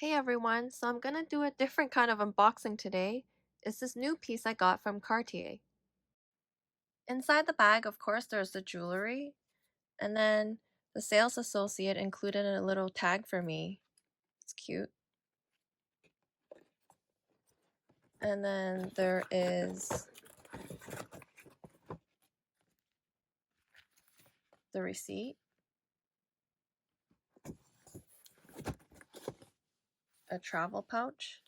Hey everyone, so I'm gonna do a different kind of unboxing today. It's this new piece I got from Cartier. Inside the bag, of course, there's the jewelry, and then the sales associate included a little tag for me. It's cute. And then there is the receipt, a travel pouch,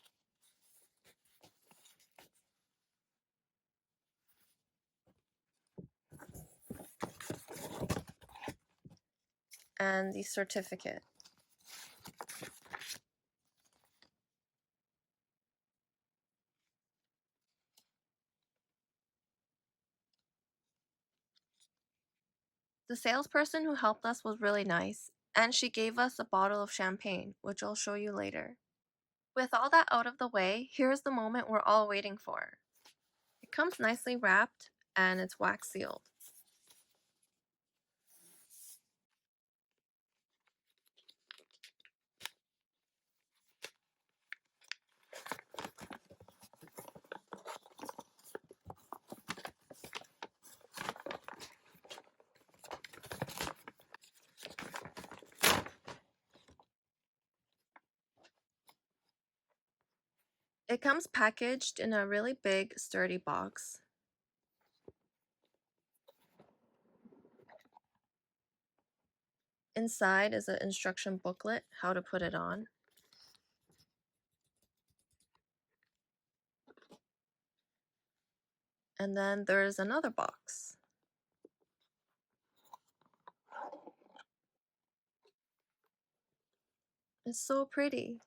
and the certificate. The salesperson who helped us was really nice, and she gave us a bottle of champagne, which I'll show you later. With all that out of the way, here's the moment we're all waiting for. It comes nicely wrapped and it's wax sealed. It comes packaged in a really big, sturdy box. Inside is an instruction booklet, how to put it on. And then there's another box. It's so pretty.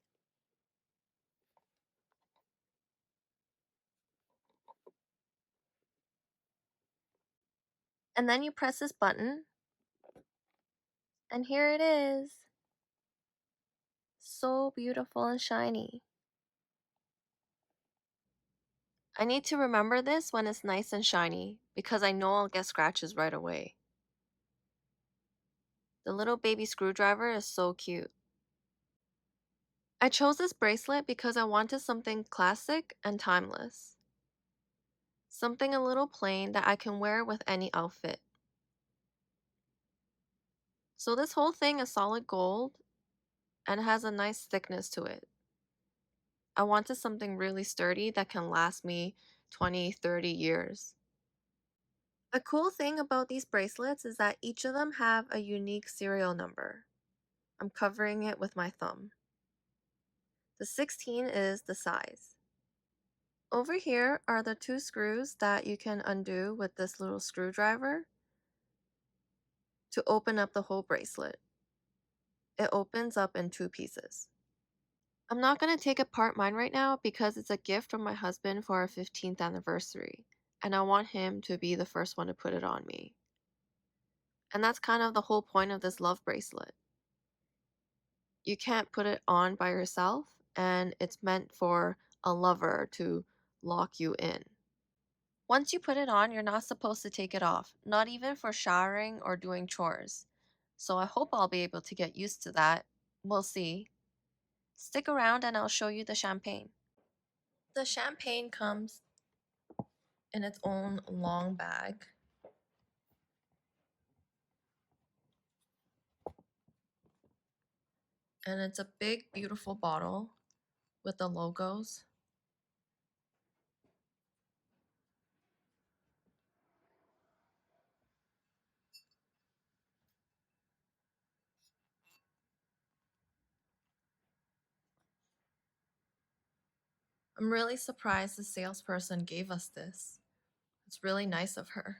And then you press this button, and here it is. So beautiful and shiny. I need to remember this when it's nice and shiny, because I know I'll get scratches right away. The little baby screwdriver is so cute. I chose this bracelet because I wanted something classic and timeless. Something a little plain that I can wear with any outfit. So this whole thing is solid gold and has a nice thickness to it. I wanted something really sturdy that can last me 20, 30 years. The cool thing about these bracelets is that each of them have a unique serial number. I'm covering it with my thumb. The 16 is the size. Over here are the two screws that you can undo with this little screwdriver to open up the whole bracelet. It opens up in two pieces. I'm not going to take apart mine right now because it's a gift from my husband for our 15th anniversary, and I want him to be the first one to put it on me. And that's kind of the whole point of this love bracelet. You can't put it on by yourself, and it's meant for a lover to lock you in. Once you put it on, you're not supposed to take it off, not even for showering or doing chores. So I hope I'll be able to get used to that. We'll see. Stick around and I'll show you the champagne. The champagne comes in its own long bag. And it's a big, beautiful bottle with the logos. I'm really surprised the salesperson gave us this. It's really nice of her.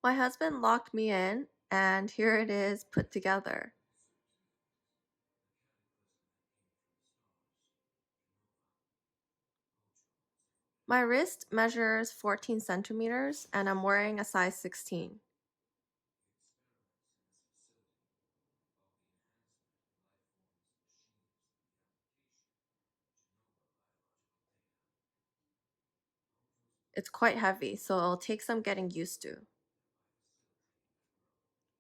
My husband locked me in, and here it is put together. My wrist measures 14 centimeters, and I'm wearing a size 16. It's quite heavy, so it'll take some getting used to.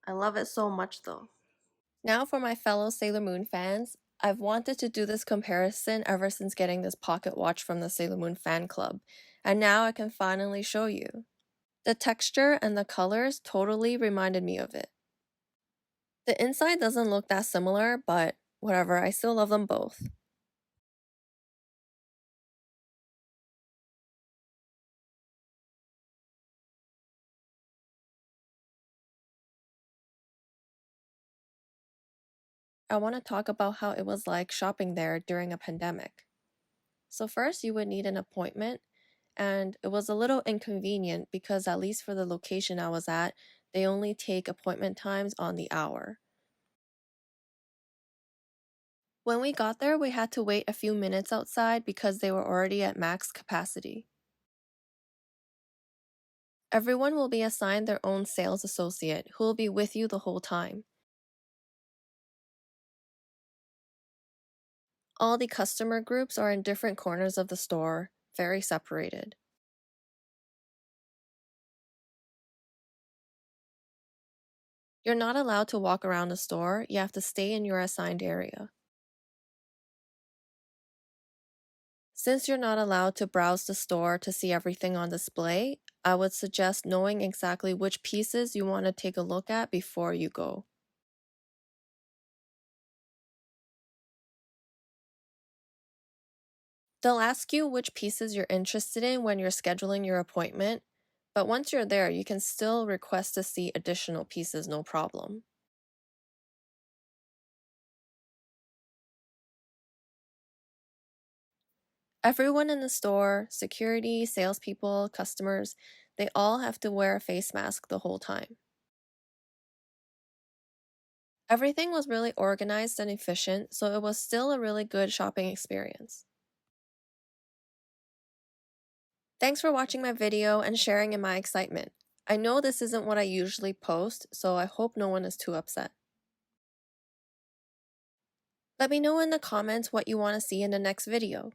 I love it so much though. Now for my fellow Sailor Moon fans, I've wanted to do this comparison ever since getting this pocket watch from the Sailor Moon fan club, and now I can finally show you. The texture and the colors totally reminded me of it. The inside doesn't look that similar, but whatever, I still love them both. I want to talk about how it was like shopping there during a pandemic. So, first, you would need an appointment, and it was a little inconvenient because, at least for the location I was at, they only take appointment times on the hour. When we got there, we had to wait a few minutes outside because they were already at max capacity. Everyone will be assigned their own sales associate who will be with you the whole time. All the customer groups are in different corners of the store, very separated. You're not allowed to walk around the store, you have to stay in your assigned area. Since you're not allowed to browse the store to see everything on display, I would suggest knowing exactly which pieces you want to take a look at before you go. They'll ask you which pieces you're interested in when you're scheduling your appointment, but once you're there, you can still request to see additional pieces, no problem. Everyone in the store, security, salespeople, customers, they all have to wear a face mask the whole time. Everything was really organized and efficient, so it was still a really good shopping experience. Thanks for watching my video and sharing in my excitement. I know this isn't what I usually post, so I hope no one is too upset. Let me know in the comments what you want to see in the next video.